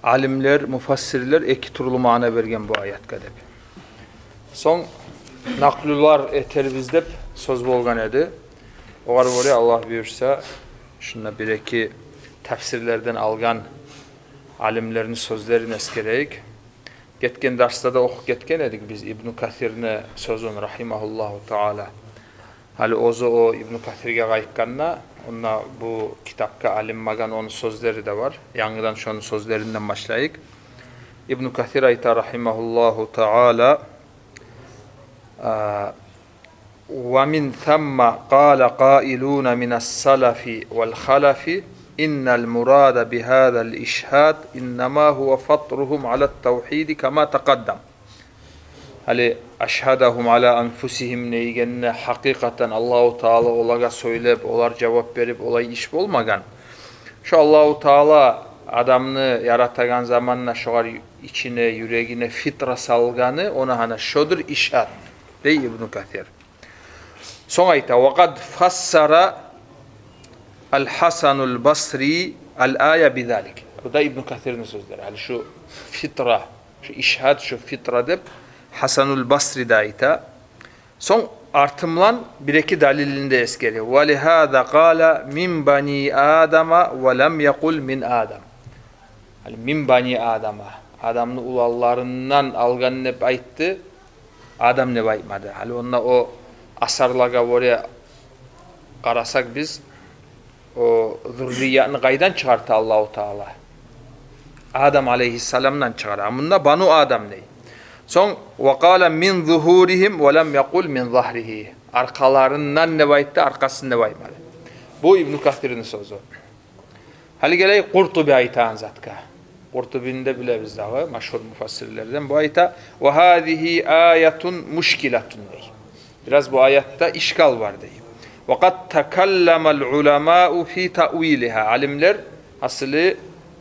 alimler, mufassirler iki turlu mana bergen bu ayetga dep. Soň naklular eterbizde söz bolgan edi. Ogar böyle Allah buyursa şunda bir iki tefsirlerden algan alimlerin sözlerini eskereyik. Getken derste de okuk getken edik biz İbn Kathir'ne sözün rahimahullahu taala. Hali ozu o İbn Kathir'ge gaýykkanna onda bu kitapka alinmagan onun sözleri de var. Yanıdan şonun sözlerinden başlayık. İbn Kathir ayta rahimahullahu taala وَمِنْ ثَمَّ قَالَ قَائِلُونَ مِنَ السَّلَفِ وَالْخَلَفِ إِنَّ الْمُرَادَ بِهَذَا الْإِشْهَادِ إِنَّمَا هُوَ فَطْرُهُمْ عَلَى التَّوْحِيدِ كَمَا تَقَدَّمْ. Hali aşhadahum ala anfusihim neygenne hakikaten Allahu Teala olaga söylep, olar cevap berip, olay iş bolmagan. Şu Allahu Teala adamını yaratagan zamanla şoğar içine, yüreğine fitra salganı, ona hana şodur işhat. Dey İbn Kathir. Son ayta وَقَدْ فَسَّرَ الْحَسَنُ الْبَصْرِي الْآيَ بِذَلِكِ. Bu da İbn Kathir'in sözleri. Yani şu fitra, şu işhat, şu fitra dep Hasanul Basri da ayta. Son artımlan bir iki dalilinde eskeri. وَلِهَذَا قَالَ مِنْ بَنِي آدَمَ وَلَمْ يَقُلْ مِنْ آدَمَ. Yani min bani Adam'a. Adamın ulallarından algan ne ayttı? Adam ne aytmadı. Hali onunla o asarlaga oraya qarasak biz o zürriyatını qaydan çıkarttı Allahu Teala? Adam aleyhisselamdan çıkarttı. Bunda banu Adam değil. Son وَقَالَ مِنْ ظُهُورِهِمْ وَلَمْ يَقُلْ مِنْ ظَهْرِهِ. Arkalarından ne ayttı? Arkasını ne aytmadı. Bu İbn Kathir'in sözü. Hali geley Qurtubi aytan zatka. Qurtubi'nin de bile biz dağı meşhur mufassirlerden bu ayta ve hadihi ayetun muşkilatun dey. Biraz bu ayette işgal var dey. Ve kad tekellemel ulemâ'u fi ta'wiliha. Alimler aslı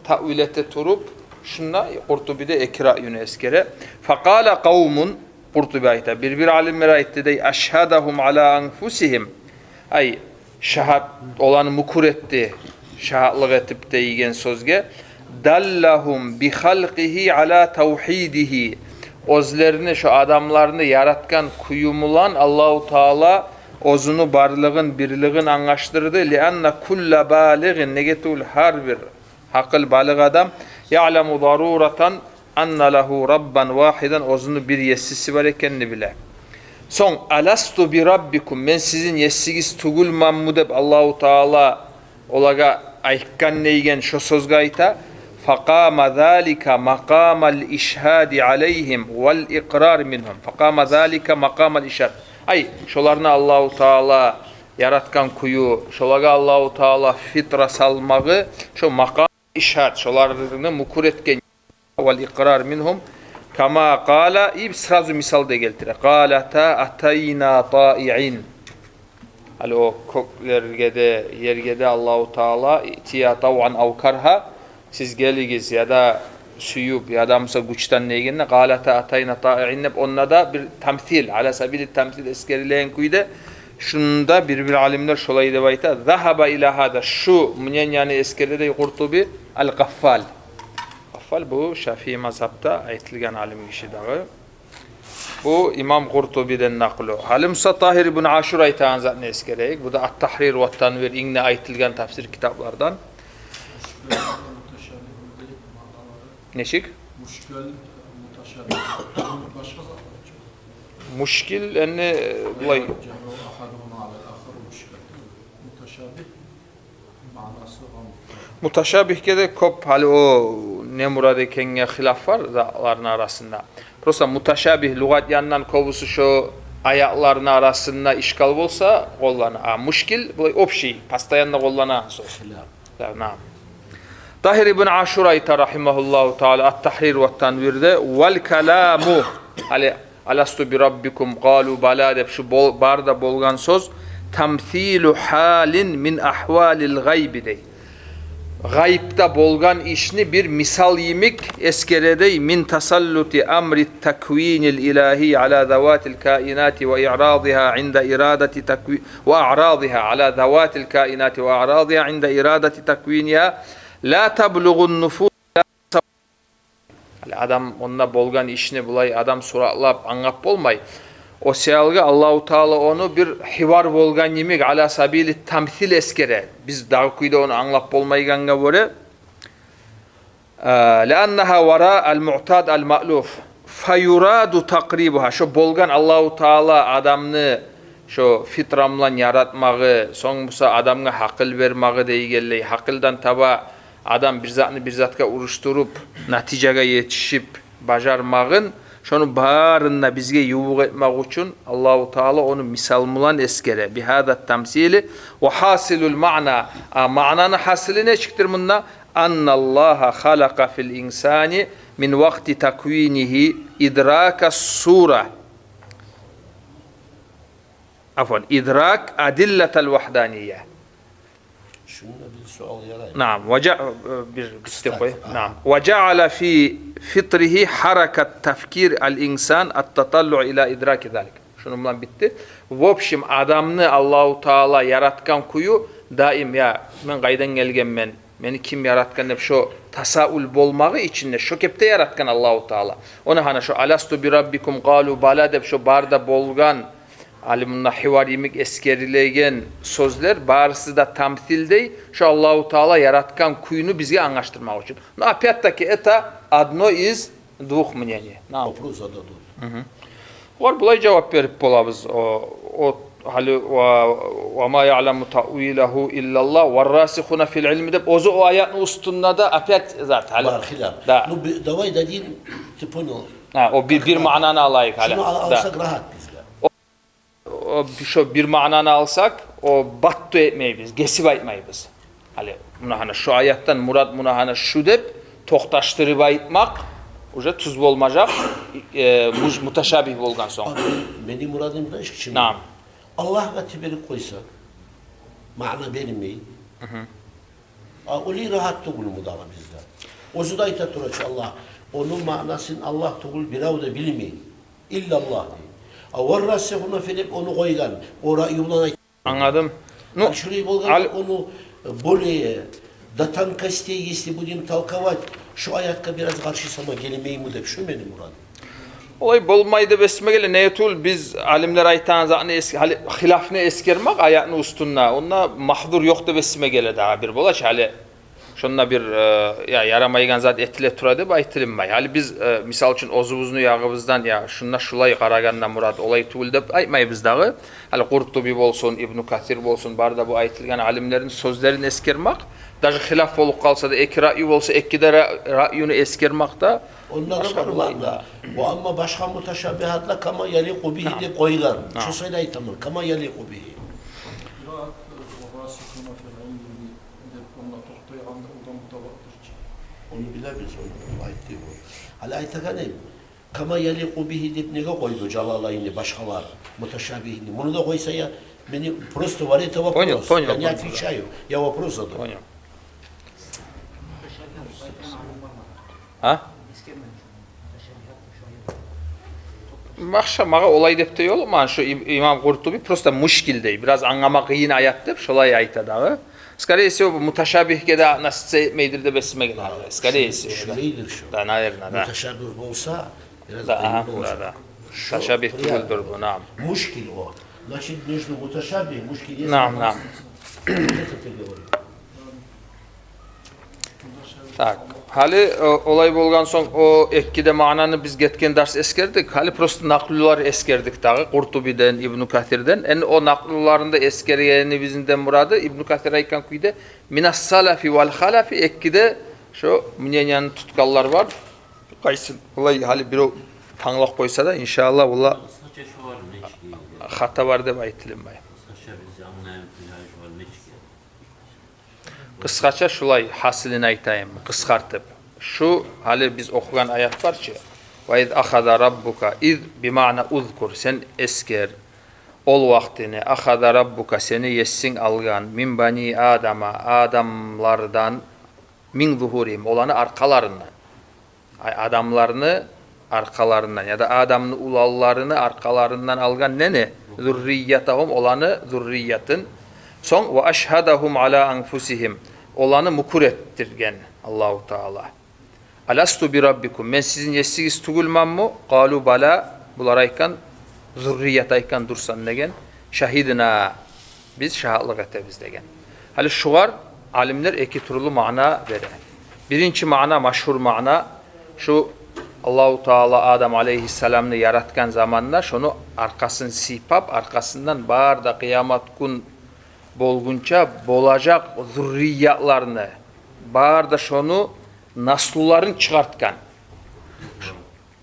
ta'vilete turup şunna Qurtubi'de ekra yine eskere. Faqala kavmun Qurtubi ayta bir alimler ayette dey eşhedahum ala anfusihim. Ay şahat olanı mukur etti. Şahatlık etip de yiyen sözge dallahum bi halqihi ala tevhidihi. Özlerini şu adamlarını yaratkan kuyumulan Allahu Teala ozunu barlığın birliğin anlaştırdı. Lianna kulla baligin negetul her bir akıl balık adam ya'lemu daruratan anna lehu rabban vahiden ozunu bir yesisi var ekenini bile. Son alastu bi rabbikum men sizin yessigiz tugulmam mı dep Allahu Teala olaga aytkan neygen şu sözge ayta faqama zalika maqamal işhadi aleyhim vel iqrar minhum. Faqama zalika maqamal işhad. Ay şolarını Allahu Teala yaratkan kuyu, şolaga Allahu Teala fitra salmağı, şu maqam işhad, şolarını mukur etken vel iqrar minhum. Kama qala sразу misal da geltire. Qalata atayna ta'i'in. Hali o yergede Allahu Teala itiya tav'an av karha siz geligiz ya da suyup ya da mısa güçten neygenne qalata atayna ta'i'in onna da bir temsil ala sabili temsil eskerileyen kuyda şunda bir alimler şolay da bayta zahaba ila hada şu munyan yani eskeride Qurtubi al-Qaffal. Qaffal bu Şafii mazhabta aytilgan alim kişi dağı. Bu İmam Qurtubi'den naklu. Halimsa Tahir ibn Aşur aytan zat ne eskereyik. Bu da At-Tahrir ve Tanvir inne aytilgan tafsir kitaplardan. Neşik? Muşkil enne bulay. Mutaşabih kede kop hali o ne murad ekenge hilaf var zatların arasında. Prosta mutaşabih lügat yandan kovusu şu ayaklarının arasında işgal olsa kollana. Muşkil bulay opşi pastayanla kollana. Naam. Tahir ibn Aşur ayta rahimahullahu taala At-Tahrir ve Tanvir'de vel kelamu hali alastu bi rabbikum qalu bala dep şu barda bolgan söz tamthilu halin min ahvalil gaybi dey. Gaybda bolgan işni bir misal yimik eskerede min tasalluti amri takvinil ilahi ala zavatil kainati ve i'radiha inda iradati takvin ve a'radiha ala zavatil kainati ve a'radiha inda iradati takviniha la tabluğun nufus adam onunla bolgan işini bulay adam suratlap anlap bolmay. O seyalga Allahu Teala onu bir hivar bolgan yemek ala sabili tamthil eskere. Biz dağı kuyda onu anlap bolmayganga göre لأنها وراء المعتاد المألوف فيراد تقريبها şu bolgan Allahu Teala adamını şu fitramlan yaratmağı son busa adamga akıl vermağı deygelley akıldan taba adam bir zatını bir zatka uruşturup natijага yetişip bajarmağın şonu barınna bizge yuvuq etmek için Allahu Teala onu misal mulan eskere bihada tamsili ve hasilul ma'na ma'nanın hasili ne çıktır bundan annallaha halaka fil insani min vakti takvinihi idraka sura afwan idrak adillatal vahdaniyye. Şunu bir sual yarayım. Naam bir istiqoy. Naam. Ve ceale fi fitrihi harakat tefkir al insan at-tatallu ila idraki zalik. Şununla bitti. Vopşim adamını Allahu Teala yaratkan kuyu daim ya men qaydan gelgen men meni kim yaratkan dep şu tasaul bolmağı içinde şu kepte yaratkan Allahu Teala. Ona hana şu alastu bi rabbikum qalu bala dep şu barda bolgan alimunda hivar yemek eskerilegen sözler barısı da tamthildey şu Allahu Teala yaratkan kuyunu bizge anlaştırmak için. Na piyattaki eta adno iz duh мнение. Na. Вопрос зададут. Var bulay cevap verip bolabız o hali ve ma ya'lemu ta'wilahu illallah ve rasihuna fil ilmi de ozu o ayatın üstünde de apet zat hali. Var hilaf. Da. Ну, давай дадим, ты понял. Ha, o bir mananı alayık hali. Şunu alsak rahat bizler. O şu bir mananı alsak o battu etmeyi biz, gesip aytmayız. Hali buna hani şu ayattan murad buna hani şu dep toxtaştırıp aytmak уже tuz bolmajak mutaşabih bolgan soň. Benim muradım da işçi. Naam. Allah ve tiberi koysak mana vermeyi. Oli rahat tuğul mu dağla bizde. Ozu da ayta turaç Allah. Onun manasını Allah tuğul birav da bilmeyin. İllallah deyin. Avarra sehuna felip onu koygan. Ora yoluna Anladım. Ну, şurayı bolgan onu boleye datan kasteye если будем толковать şu ayatka biraz karşısama gelmeyi mu dep şu benim muradım. olay bolmaydı besmegele neyetul biz alimler aytan zani eski hilafını eskermek ayatını ustunna. Onna mahdur yoktu besmegele daha bir bolaç hali şunla bir ya yaramaygan zat etile turadı aytilinmay. Hali biz misal için ozubuzunu yağımızdan ya şunla şulay qaragandan murad olay tuğul dep aytmayız dağı. Hali Qurtubi bolsun, İbn Kathir bolsun barda bu aytilgan alimlerin sözlerini eskermek даже hilaf bolup kalsa da iki ra'yu bolsa iki de ra'yunu eskermek da Onlara var mı? Bu ama başka mutaşabihatla kama yaliku bihi de koygan. Şu söyle aytamır. Kama yaliku bihi. Onu bilemeyiz onu. Aytti bu. Hala aytaganem. Kama yaliku bihi deyip nege koydu Calalayını başkalar. Mutaşabihini. Bunu da koysa ya beni просто var это вопрос. Понял. Я не отвечаю. Я вопрос задаю. Понял. Ha? Mağa olay dep de yol man şu İmam Qurtubi просто muşkil dey. Biraz anlamak qiyin ayat dep şolay ayta dağı. Скорее всего bu mutaşabihge de nasıl etmeydir de besme gelir. Скорее всего. Şöyledir şu. Da nayrına da. Mutaşabih olsa biraz Da aha belli olacak. da. Mutaşabih değildir bu nam. Мушкиль о. Значит, между муташабих, мушкиль есть. Nam. Это ты говоришь. Tak. Hali olay bolgan soň o ekkide manany biz getken ders eskerdik. Hali prosto naqlular eskerdik dağı Qurtubi'den, İbn Kathir'den. En o naqlularında eskergeni bizinden muradı İbn Kathir aykan kuyda minas salafi vel halafi ekkide şu мнениянын tutkallar var. Qaysı olay hali bir tanlaq koysa da inşallah ulla hata var dep aytilinmay. Kıskaça şulay hasilini aytayım, kıskartıp. Şu hali biz okuyan ayat var ki ve iz ahada rabbuka iz bima'na uzkur sen esker ol vaktini ahada rabbuka seni yessin algan min bani adama adamlardan min zuhurim olanı arkalarından adamlarını arkalarından ya da adamını ulallarını arkalarından algan ne zurriyetahum olanı zurriyetin son ve aşhadahum ala anfusihim olanı mukur ettirgen Allahu Teala. Alastu bi rabbikum. Men sizin yesigiz tugulmam mı? Qalu bala. Bular aykan zurriyet aykan dursan degen. Şahidina. Biz şahitlik etemiz degen. Hali şuar alimler iki türlü mana verir. Birinci mana, maşhur mana şu Allahu Teala Adam aleyhisselam'ını yaratkan zamanlar şunu arkasını sipap, arkasından bağır da kıyamet gün bolgunca bolacak zürriyatlarını bağır da şunu nasluların çıkartkan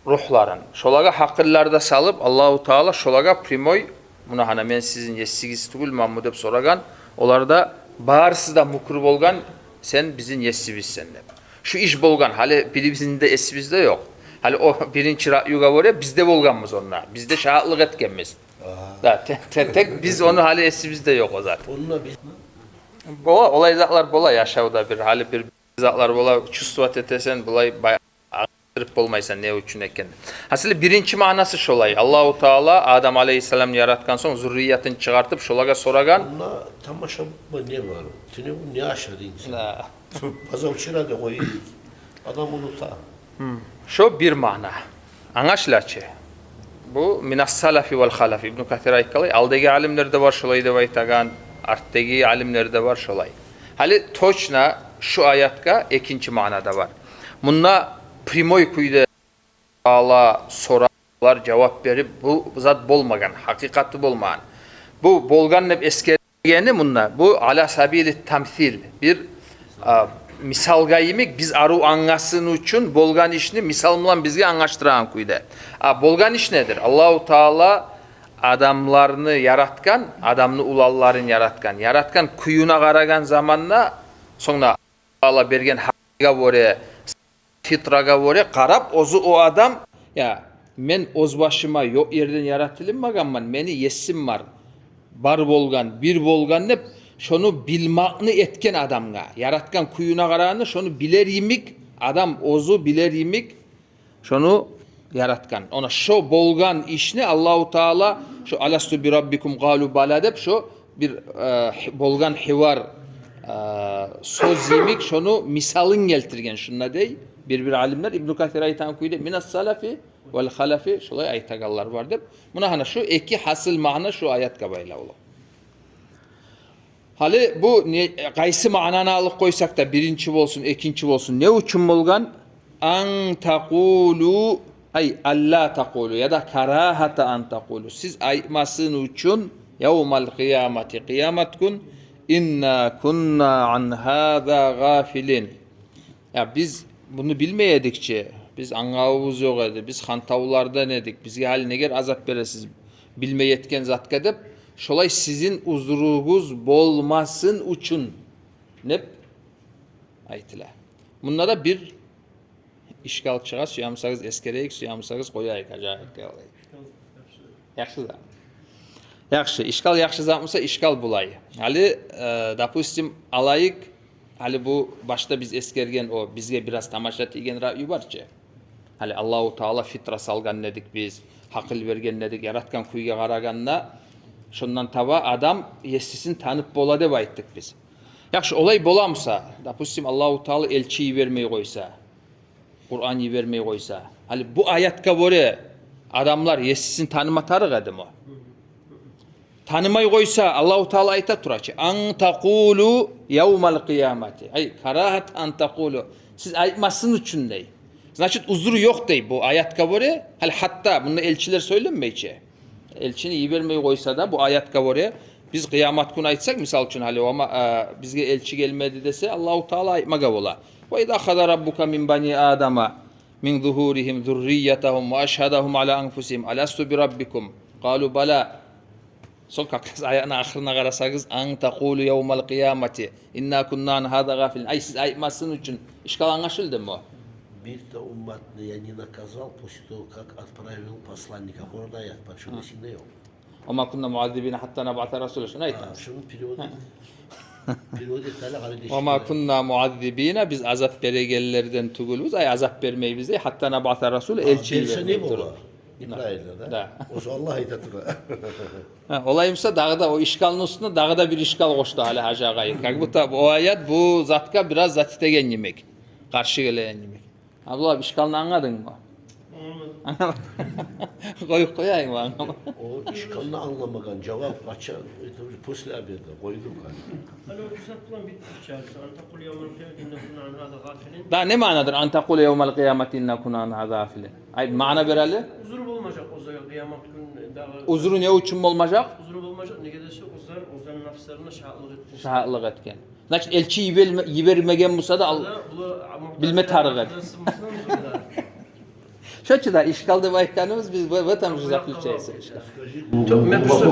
ruhların. Şolaga hakıllarda salıp Allahu Teala şolaga primoy buna hana men sizin yesigiz tugulmam mı dep soragan. Olar da bağırsız da mukur bolgan sen bizim yesibizsen dep. Şu iş bolgan hali birimizinde esibizde yok. Hali o birinci ra'yuga var ya bizde bolganmız onlar. Bizde şahitlik etkenmiz. Da tek biz onu hali esibizde yok o zaten. Onunla biz Bola olay zatlar bola yaşavda bir hali bir zatlar bola çustuvat etesen bulay ayırıp bolmaysan ne üçün eken. Hasılı birinci manası şolay. Allahu Teala Adam aleyhisselam yaratkan son zürriyetin çıkartıp şolaga soragan. onunla tamaşa mı ne var? Seni bu ne aşağı insan? Na. Baza uçura da koyuyor. Adam unuta. Şu bir mana. Anlaşılaçı. Bu minas salafi vel halafi. İbn Kathir aykalay. Aldagi alimlerde var şolay da vaytagan. Arttagi alimlerde var şolay. Hali toçna şu ayatka ikinci manada var. Bununla primoy kuyda Allah soralar cevap verip bu zat bolmagan, hakikati bolmagan. Bu bolgan hep eskergeni bununla. Bu ala sabili tamsil. Bir misal gayimik biz aru angasın için bolgan işini misal bilan bizge anlaştıran kuyda. Bolgan iş nedir? Allahu Teala adamlarını yaratkan, adamını ulalların yaratkan. Yaratkan kuyuna karagan zamanla sonra Allah bergen hakkıga vore, fitraga vore karap ozu o adam ya men ozbaşıma yok yerden yaratılmaganman meni yesim var. Bar bolgan, bir bolgan hep şonu bilmakını etken adamga. Yaratkan kuyuna karaganı şonu biler yimik adam ozu biler yimik şonu yaratkan. Ona şu bolgan işni Allahu Teala şu alastu bi rabbikum qalu bala dep şu bir bolgan hivar söz yemik şunu misalın geltirgen şunla dey. Bir alimler İbn Kathir aytan kuyda minas salafi vel halafi şolay aytagallar var dep. Buna hana şu iki hasıl mana şu ayet kabayla ola. Hali bu qaysı mananı alıp koysak da birinci olsun, ikinci olsun ne üçün bolgan? An taqulu ay alla taqulu ya da karahata an taqulu. Siz aymasın üçün yevmal kıyamati kıyamet gün inna kunna an hada gafilin. Ya biz bunu bilmeyedikçe biz anğavuz yok edi. Biz hantavlardan edik. Bizge hali neger azap beresiz bilmeyetken zatka dep şolay sizin uzuruguz bolmasın üçün nep aytila. Bunda da bir işgal çığa suyamsağız eskereyik suyamsağız koyayık acayip kalay. Yaxşı da. Yaxşı işgal yaxşı zapmasa işgal bulay. Hali допустим alayık hali bu başta biz eskergen o bizge biraz tamaşa tigen ra'yu barçı. Hali Allahu Teala fitra salgan dedik biz, hakıl vergen dedik, yaratkan kuyga karaganna şundan tava adam yesisin tanıp bola dep ayttık biz. Yaxşı olay bolamsa, допустим Allahu Teala elçiyi vermeyi koysa, Kur'an'ı vermeyi koysa, hali bu ayatka göre adamlar yesisin tanımatarık edim o. Tanımayı koysa Allahu Teala ayta turaçı. An taqulu yevmal kıyamati. Ay karahat an taqulu. Siz aytmasın üçün dey. Значит uzuru yok dey bu ayatka göre. Hal hatta bunu elçiler söylenmeyçe. Elçini iyi vermeyi koysa da bu ayatka göre biz kıyamet günü aytsak misal için hali ama bizge elçi gelmedi dese Allahu Teala aytmaga bola. Ve idâ khada rabbuka min bani adama min zuhurihim zurriyetahum ve eşhedahum ala anfusihim alastu bi rabbikum. Qalu bala. Son kakız ayağının ahırına karasanız an taqulu yevmal kıyamati inna kunna an hada gafilin. Ay siz aytmasın için işgal anlaşıldı mı? Bir de ummat я не наказал после того, как отправил посланника. Orada ayet var. Şunun içinde yok. Ama kunna muazzibine hatta nab'ata rasul. Şunu aytınız. Şunun periyodu. Periyodu tala kardeşim. Ama kunna muazzibine biz azap beregellerden tuguluz. Ay azap vermeyi bize hatta nab'ata rasul elçiyi vermeyi durur. İbrahim'de da. O zaman Allah aytatıra. Olayımsa dağda o işgalın üstüne dağda bir işgal koştu hala hacagayı. Bu ayet bu zatka biraz zatitegen yemek. Karşı gelen yemek. Abdullah işgalını anladın mı? Koyayım mı anlamadım. O işgalını anlamagan cevap kaça pusla berdi koydum hani. Alo güzel plan bittikçe. Antakul yavrum kıyametinden kunan hada gafilin. Daha ne manadır? Antakule yevmel kıyameti inna kunana gafilin. Ay mana vereli. Uzuru bulmayacak o zaman kıyamet gün dağı. Uzuru ne için olmayacak? Uzuru bulmayacak. Ne kadar uzun nafslarına şahitlik etmiş. Şahitlik etken. Значит, elçi yibermegen bulsa da bilme tarık et. Şöyle da işgalda baykanımız biz vatandaşı zaklüçeyse işgal. Ben просто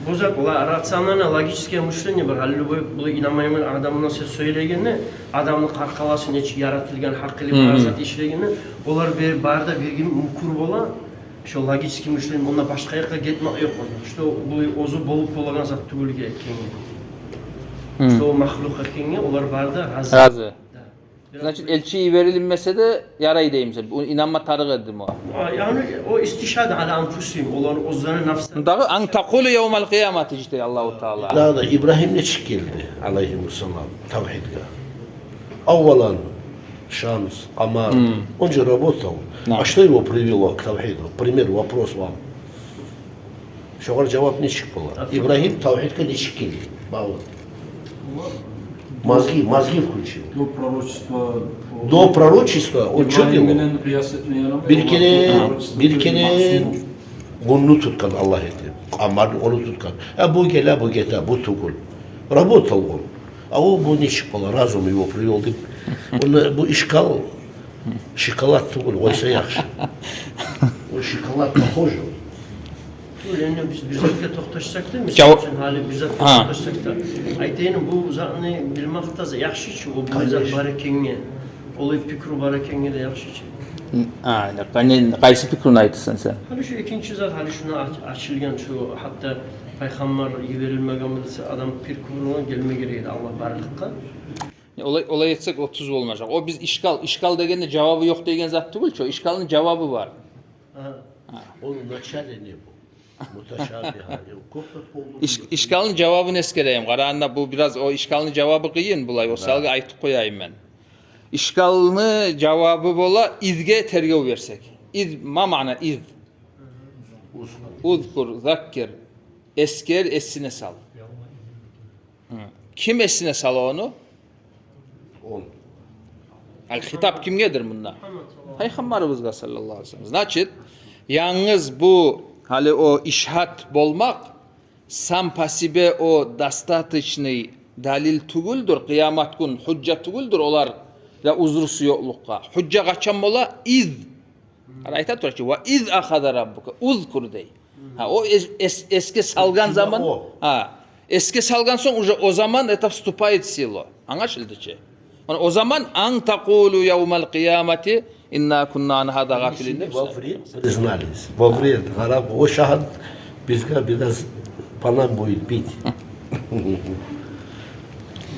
bozak ola rasyonel logическое мышление var. Bu inanmayımın adamına söz söylegeni, adamın qarqalaсын hiç yaratılgan haqqili farazat işlegeni, olar bir barda bir mukur bola, şu logический мышление ona başka yakka gitmek yok. İşte bu ozu bolup bolagan zat tugulga etken. İşte o mahluk etken, olar barda razı. Значит, elçi verilmese de yarayı deyimse. Bu inanma tarık edim o. Yani o istişhad ala anfusihim, onlar ozlarının nafsına. Dağı an taqulu yevmel kıyamati işte Allahu Teala. Daha da İbrahim ne çık geldi aleyhisselam tevhidga. Avvalan шанс, Амар. Он же работал. А что его привело к тавхиду? Пример, вопрос вам. Şoğar cevap ne çık было? İbrahim tevhidga ne çık geldi? Bağlı. Мозги включил. До пророчества он что делал? Bir kere bunu tutkan Allah etti. Ammar onu tutkan. Bu gele bu gete bu tukul. Работал он. А bu ne çıkmalı? Razum его привел. Bu işgal şokolad tukul. Oysa yaxşı. O şokolad похоже. Yani biz birzatga to'xtashsak-da, misol uchun hali birzatga to'xtashsak-da, aytaylik bu zatni bilmoqda yaxshi-chi, u birzat bor ekanga, olay fikri bor ekanga da yaxshi-chi. Qaysi fikrini aytsan sen? Hali shu ikkinchi zat hali shuni ochilgan shu hatto payg'ambar berilmagan bo'lsa adam fikriga kelmagan edi Alloh barliqqa. Olay etsek 30 olmayacak. O biz işgal degende cevabı yok degen zat değil ki. O işgalın cevabı var. Onun начале ne bu? İşgalın cevabını eskeleyim. Qarağında bu biraz o işgalın cevabı kıyın bulay. O salgı aytıp koyayım ben. İşgalını cevabı bola izge tergev versek. İz ma mana iz? Uzkur, zakkir. Esker esine sal. Kim esine sal onu? On. Al-hitap kimgedir bunda? Peygamberimiz sallallahu aleyhi ve sellem. Значит, yalnız bu hali o işhat bolmak sam pasibe o dastatışni dalil tuguldur kıyamet gün hüccet tuguldur olar ya uzrusu yoklukka hücce kaçan bola iz ayta tur ki ve iz ahada rabbuka uzkur dey ha o eski salgan zaman ha eski salgan son o zaman это вступает в силу anlaşıldı ki o zaman an taqulu yevmel kıyameti İnna kunna an hada gafilin de. Признались. Во время Араб o şahit bizga biraz palan boyut bit.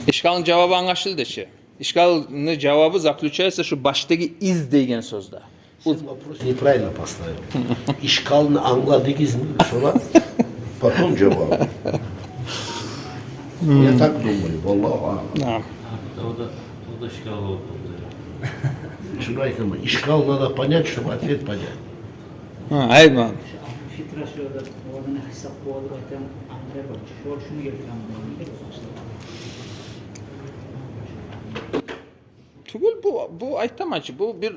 İşgalın cevabı anlaşıldı ki. İşgalın cevabı zaklüçeyse şu baştaki iz degen sözde. Вопрос неправильно поставил. İşgalını anladınız mı? Sonra потом cevap. Я так думаю. Vallahi. O da işgal oldu. Şunu aytma. İşgal надо понять, чтобы ответ понять. Aynen. Fitra şöyle olanı hesap boğalı aytan amre bak. Şunu gelken Bu aytamacı bu bir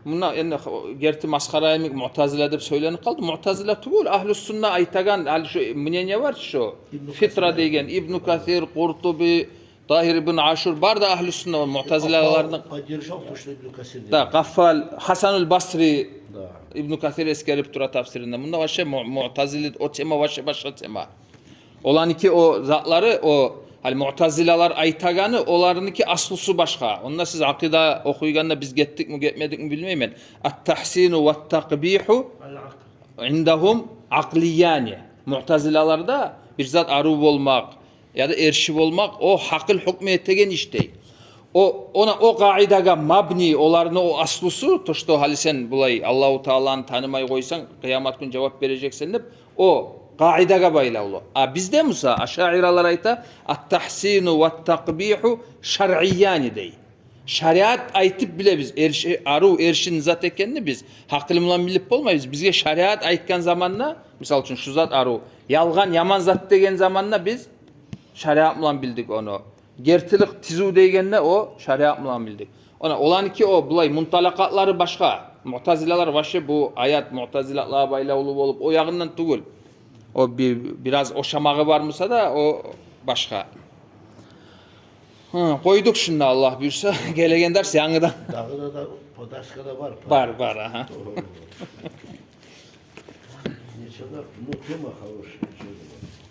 buna yani gerti maskara emik mu'tazile deb söylenip kaldı. Mu'tazile tugul ahlus sunna aytagan hal şu menene var şu fitra degen İbn Kathir, Qurtubi, Tahir ibn Ashur bar da ahlus sunna mu'tazilelerden Поддержал то, что Ibn Kasir da Gaffal, Hasanul Basri İbn Kathir eskerip tura tafsirinde. Bunda var şey mu'tazile o tema başka tema. Olan iki o zatları o hal mu'tazileler aytaganı onlarınki aslısı başka. Onda siz akida okuyuganda biz gittik mi gitmedik mi bilmeyim ben. At-tahsinu ve't-takbihu indahum akliyani. Mu'tazilelerde bir zat arub olmak ya da erşiv olmak o hakıl hükmiyetegen iştey. O kaidaga mabni onların o aslısı toşto hali sen bulay Allahu Teala'nı tanımay koysan kıyamet gün cevap vereceksin hep o kaidaga baylaulu. Bizde Musa aşairalar ayta at-tahsinu ve't-takbihu şer'iyyani dey. Şariat aytip bile biz aru erşin zat ekenini biz hakkı bilen bilip bolmayız. Bizge şariat aytkan zamanla misal üçün şu zat aru yalgan yaman zat degen zamanla biz şariat bilen bildik onu. Gertilik tizu degende o şariat bilen bildik. Ona olan ki o bulay muntalakatları başka. Mu'tazilalar başı bu ayat mu'tazilatla bayla olup o yağından tugul. O biraz o şamağı varmasa da o başka. Koyduk şimdi Allah buyursa gelegen ders yanıdan. Dağda da Podaska'da var. Var aha. Ничего, ну тема хорошая.